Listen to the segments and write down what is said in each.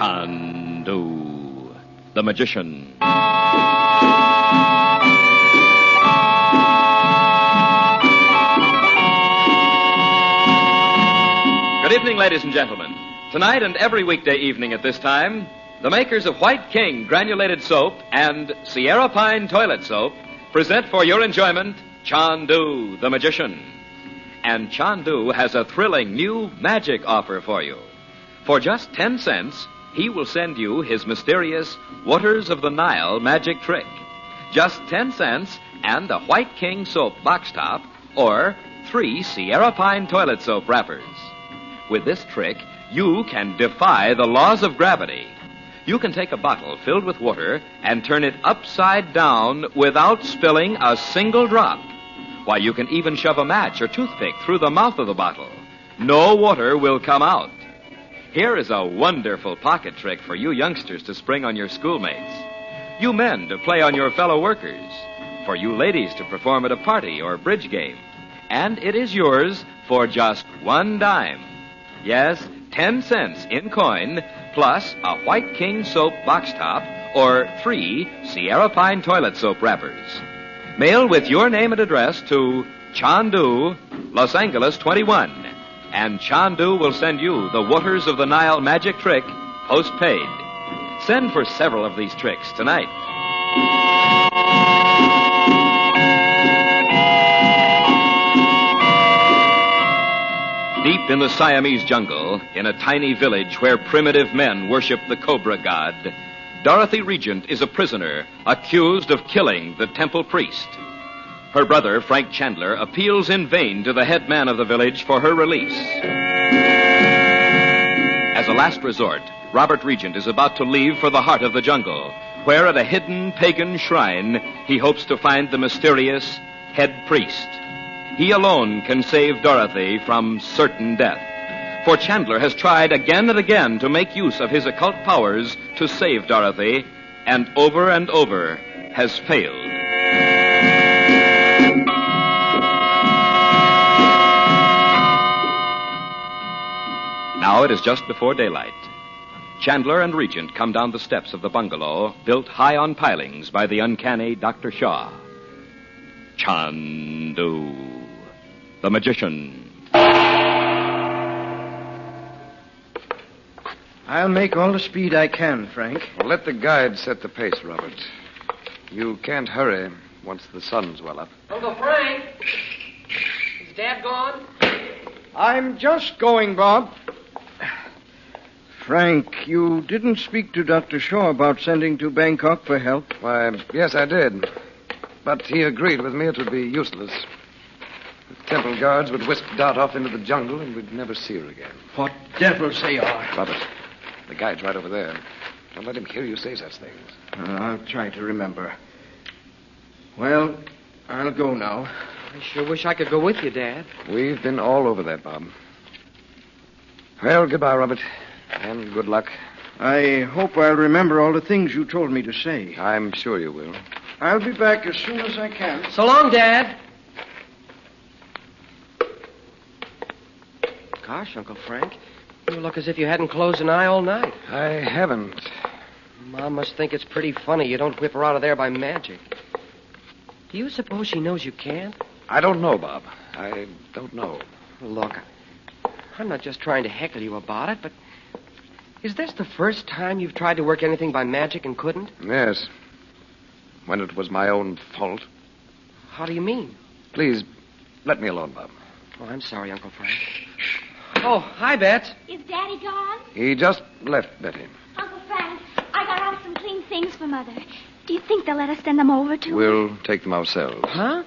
Chandu the Magician. Good evening, ladies and gentlemen. Tonight and every weekday evening at this time, the makers of White King Granulated Soap and Sierra Pine Toilet Soap present for your enjoyment Chandu the Magician. And Chandu has a thrilling new magic offer for you. For just 10 cents, he will send you his mysterious Waters of the Nile magic trick. Just 10 cents and a White King soap box top or 3 Sierra Pine toilet soap wrappers. With this trick, you can defy the laws of gravity. You can take a bottle filled with water and turn it upside down without spilling a single drop. Why, you can even shove a match or toothpick through the mouth of the bottle. No water will come out. Here is a wonderful pocket trick for you youngsters to spring on your schoolmates. You men to play on your fellow workers. For you ladies to perform at a party or bridge game. And it is yours for just 1 dime. Yes, 10 cents in coin, plus a White King soap box top or 3 Sierra Pine toilet soap wrappers. Mail with your name and address to Chandu, Los Angeles 21. And Chandu will send you the Waters of the Nile magic trick post-paid. Send for several of these tricks tonight. Deep in the Siamese jungle, in a tiny village where primitive men worship the cobra god, Dorothy Regent is a prisoner accused of killing the temple priest. Her brother, Frank Chandler, appeals in vain to the head man of the village for her release. As a last resort, Robert Regent is about to leave for the heart of the jungle, where at a hidden pagan shrine, he hopes to find the mysterious head priest. He alone can save Dorothy from certain death. For Chandler has tried again and again to make use of his occult powers to save Dorothy, and over has failed. Now it is just before daylight. Chandler and Regent come down the steps of the bungalow built high on pilings by the uncanny Dr. Shaw. Chandu the Magician. I'll make all the speed I can, Frank. Well, let the guide set the pace, Robert. You can't hurry once the sun's well up. Uncle Frank! Is Dad gone? I'm just going, Bob. Frank, you didn't speak to Dr. Shaw about sending to Bangkok for help? Why, yes, I did. But he agreed with me it would be useless. The temple guards would whisk Dot off into the jungle and we'd never see her again. What devils they are. Robert, the guide's right over there. Don't let him hear you say such things. I'll try to remember. Well, I'll go now. I sure wish I could go with you, Dad. We've been all over that, Bob. Well, goodbye, Robert. And good luck. I hope I'll remember all the things you told me to say. I'm sure you will. I'll be back as soon as I can. So long, Dad. Gosh, Uncle Frank, you look as if you hadn't closed an eye all night. I haven't. Mom must think it's pretty funny you don't whip her out of there by magic. Do you suppose she knows you can't? I don't know, Bob. I don't know. Look, I'm not just trying to heckle you about it, but is this the first time you've tried to work anything by magic and couldn't? Yes. When it was my own fault. How do you mean? Please, let me alone, Bob. Oh, I'm sorry, Uncle Frank. Oh, hi, Bets. Is Daddy gone? He just left, Betty. Uncle Frank, I got out some clean things for Mother. Do you think they'll let us send them over to her? We'll take them ourselves. Huh?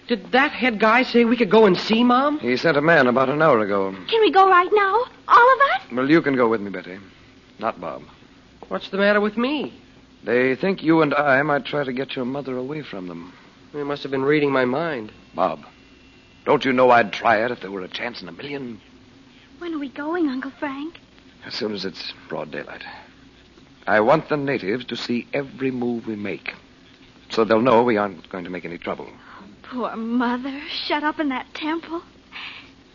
Did that head guy say we could go and see Mom? He sent a man about an hour ago. Can we go right now? All of us? Well, you can go with me, Betty. Not Bob. What's the matter with me? They think you and I might try to get your mother away from them. They must have been reading my mind. Bob, don't you know I'd try it if there were a chance in a million? When are we going, Uncle Frank? As soon as it's broad daylight. I want the natives to see every move we make, so they'll know we aren't going to make any trouble. Poor Mother, shut up in that temple.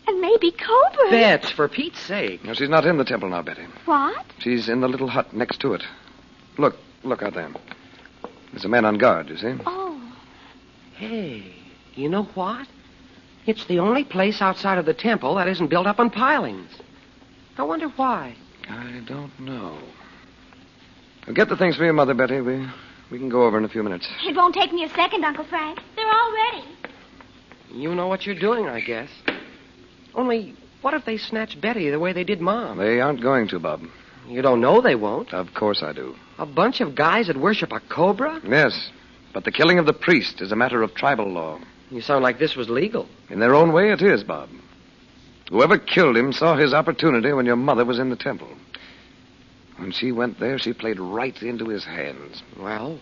And maybe cobras. Bets, for Pete's sake. No, she's not in the temple now, Betty. What? She's in the little hut next to it. Look out there. There's a man on guard, you see? Oh. Hey, you know what? It's the only place outside of the temple that isn't built up on pilings. I wonder why. I don't know. Well, get the things for your mother, Betty. We can go over in a few minutes. It won't take me a second, Uncle Frank. They're all ready. You know what you're doing, I guess. Only, what if they snatch Betty the way they did Mom? They aren't going to, Bob. You don't know they won't. Of course I do. A bunch of guys that worship a cobra? Yes, but the killing of the priest is a matter of tribal law. You sound like this was legal. In their own way, it is, Bob. Whoever killed him saw his opportunity when your mother was in the temple. When she went there, she played right into his hands. Well,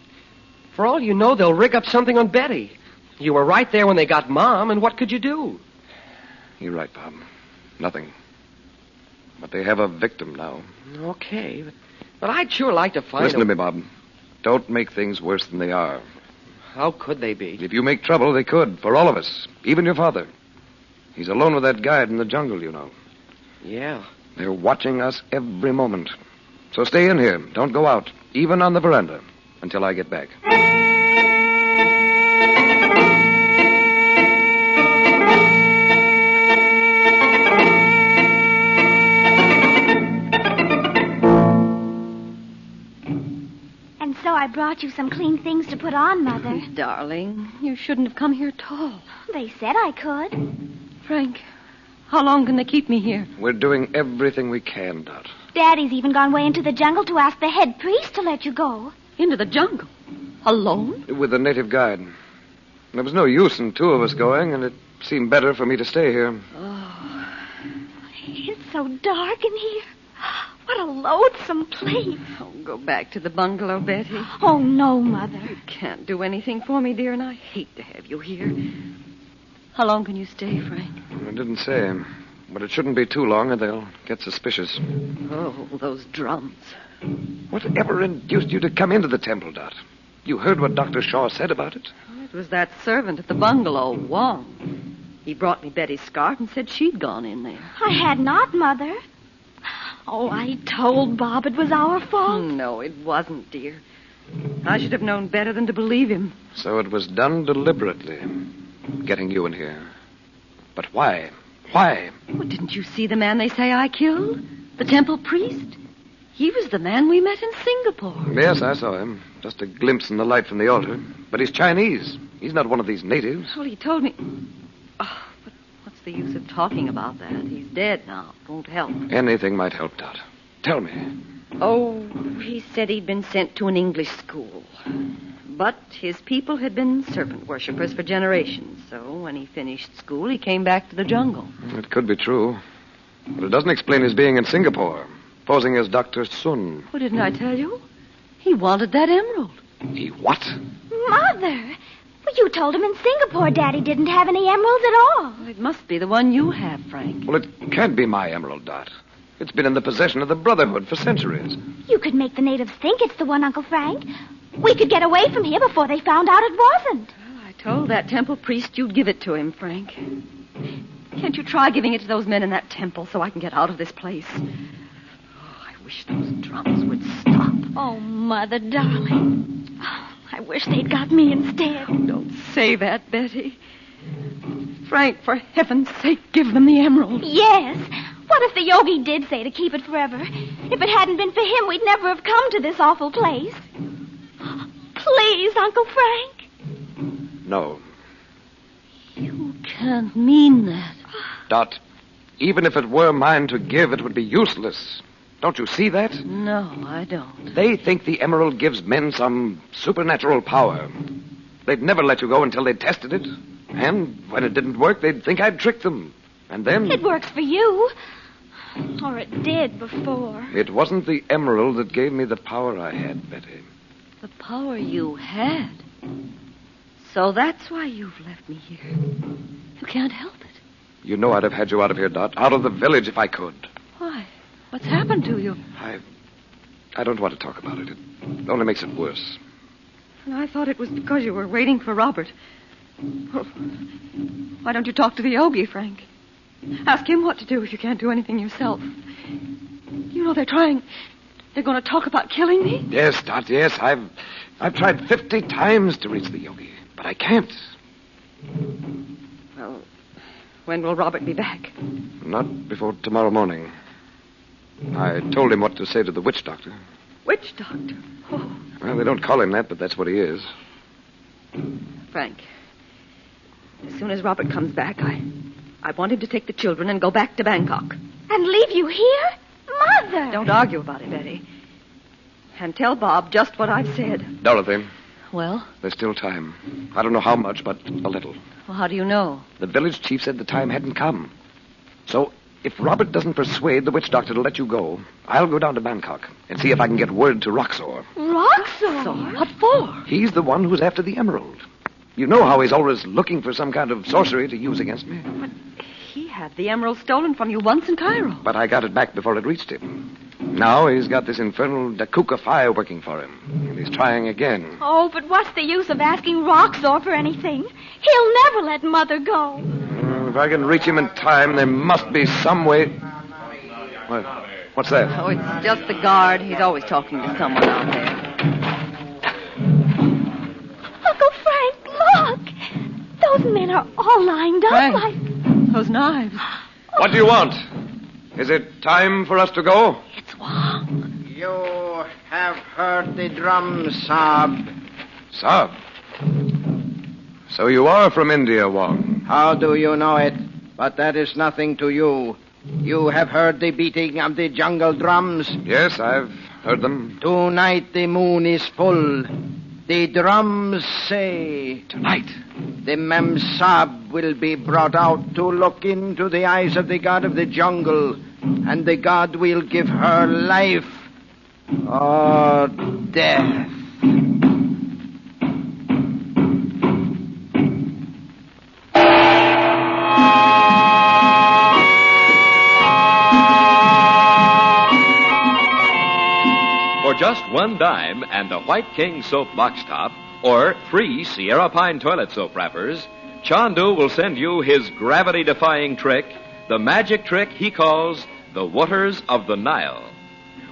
for all you know, they'll rig up something on Betty. You were right there when they got Mom, and what could you do? You're right, Bob. Nothing. But they have a victim now. Okay, but I'd sure like to find Listen to me, Bob. Don't make things worse than they are. How could they be? If you make trouble, they could, for all of us, even your father. He's alone with that guide in the jungle, you know. Yeah. They're watching us every moment. So stay in here. Don't go out, even on the veranda, until I get back. And so I brought you some clean things to put on, Mother. Darling, you shouldn't have come here at all. They said I could. Frank, how long can they keep me here? We're doing everything we can, Dot. Daddy's even gone way into the jungle to ask the head priest to let you go. Into the jungle? Alone? With the native guide. There was no use in two of us going, and it seemed better for me to stay here. Oh. It's so dark in here. What a loathsome place. Oh, go back to the bungalow, Betty. Oh, no, Mother. You can't do anything for me, dear, and I hate to have you here. How long can you stay, Frank? I didn't say, but it shouldn't be too long or they'll get suspicious. Oh, those drums. Whatever induced you to come into the temple, Dot? You heard what Dr. Shaw said about it? It was that servant at the bungalow, Wong. He brought me Betty's scarf and said she'd gone in there. I had not, Mother. Oh, I told Bob it was our fault. No, it wasn't, dear. I should have known better than to believe him. So it was done deliberately, getting you in here. But why? Why? Well, didn't you see the man they say I killed? The temple priest? He was the man we met in Singapore. Yes, I saw him. Just a glimpse in the light from the altar. But he's Chinese. He's not one of these natives. Well, he told me... Oh, but what's the use of talking about that? He's dead now. It won't help. Anything might help, Dot. Tell me. Oh, he said he'd been sent to an English school. But his people had been serpent worshippers for generations. So when he finished school, he came back to the jungle. It could be true. But it doesn't explain his being in Singapore, posing as Dr. Sun. Well, didn't I tell you? He wanted that emerald. He what? Mother! Well, you told him in Singapore Daddy didn't have any emeralds at all. Well, it must be the one you have, Frank. Well, it can't be my emerald, Dot. It's been in the possession of the Brotherhood for centuries. You could make the natives think it's the one, Uncle Frank. We could get away from here before they found out it wasn't. Well, I told that temple priest you'd give it to him, Frank. Can't you try giving it to those men in that temple so I can get out of this place? Oh, I wish those drums would stop. Oh, Mother, darling. Oh, I wish they'd got me instead. Oh, don't say that, Betty. Frank, for heaven's sake, give them the emerald. Yes. What if the yogi did say to keep it forever? If it hadn't been for him, we'd never have come to this awful place. Please, Uncle Frank. No. You can't mean that. Dot, even if it were mine to give, it would be useless. Don't you see that? No, I don't. They think the emerald gives men some supernatural power. They'd never let you go until they'd tested it. And when it didn't work, they'd think I'd tricked them. And then... It works for you. Or it did before. It wasn't the emerald that gave me the power I had, Betty. The power you had. So that's why you've left me here. You can't help it. You know I'd have had you out of here, Dot. Out of the village if I could. Why? What's happened to you? I don't want to talk about it. It only makes it worse. And I thought it was because you were waiting for Robert. Well, why don't you talk to the yogi, Frank? Ask him what to do if you can't do anything yourself. You know they're trying. They're going to talk about killing me? Yes, Dot, yes. I've tried 50 times to reach the yogi, but I can't. Well, when will Robert be back? Not before tomorrow morning. I told him what to say to the witch doctor. Witch doctor? Oh. Well, they don't call him that, but that's what he is. Frank, as soon as Robert comes back, I want him to take the children and go back to Bangkok. And leave you here? Mother! Don't argue about it, Betty. And tell Bob just what I've said. Dorothy, Well? there's still time. I don't know how much, but a little. Well, how do you know? The village chief said the time hadn't come. So, if Robert doesn't persuade the witch doctor to let you go, I'll go down to Bangkok and see if I can get word to Roxor. Roxor? What for? He's the one who's after the emerald. You know how he's always looking for some kind of sorcery to use against me. But he had the emerald stolen from you once in Cairo. But I got it back before it reached him. Now he's got this infernal Dakuka fire working for him. And he's trying again. Oh, but what's the use of asking Roxor for anything? He'll never let Mother go. If I can reach him in time, there must be some way. What's that? Oh, it's just the guard. He's always talking to someone out there. Uncle Frank, look! Those men are all lined up Frank, like... those knives. What do you want? Is it time for us to go? It's Wong. You have heard the drum sob. Sob. So you are from India, Wong. How do you know it? But that is nothing to you. You have heard the beating of the jungle drums. Yes, I've heard them. Tonight the moon is full. The drums say... Tonight? The Mem Sab will be brought out to look into the eyes of the god of the jungle, and the god will give her life or death. For just $1 and a White King soap box top, or 3 Sierra Pine toilet soap wrappers, Chandu will send you his gravity-defying trick, the magic trick he calls the waters of the Nile.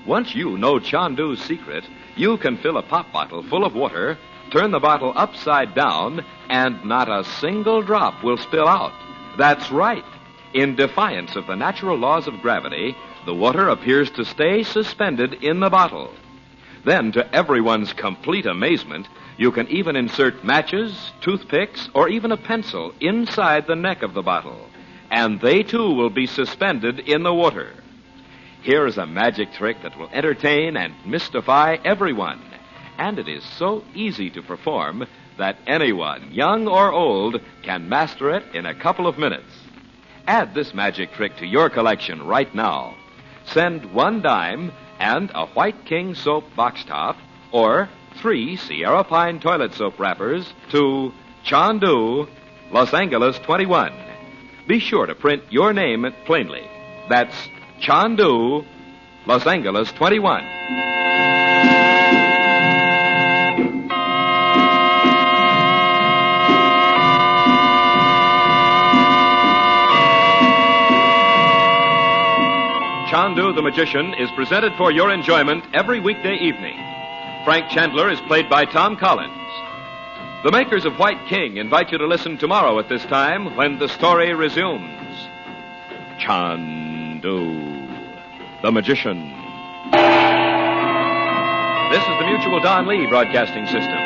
Once you know Chandu's secret, you can fill a pop bottle full of water, turn the bottle upside down, and not a single drop will spill out. That's right. In defiance of the natural laws of gravity, the water appears to stay suspended in the bottle. Then, to everyone's complete amazement, you can even insert matches, toothpicks, or even a pencil inside the neck of the bottle. And they, too, will be suspended in the water. Here is a magic trick that will entertain and mystify everyone. And it is so easy to perform that anyone, young or old, can master it in a couple of minutes. Add this magic trick to your collection right now. Send $1 and a White King soap box top, or 3 Sierra Pine toilet soap wrappers to Chandu, Los Angeles 21. Be sure to print your name plainly. That's Chandu, Los Angeles 21. Chandu the Magician is presented for your enjoyment every weekday evening. Frank Chandler is played by Tom Collins. The makers of White King invite you to listen tomorrow at this time when the story resumes. Chandu the Magician. This is the Mutual Don Lee Broadcasting System.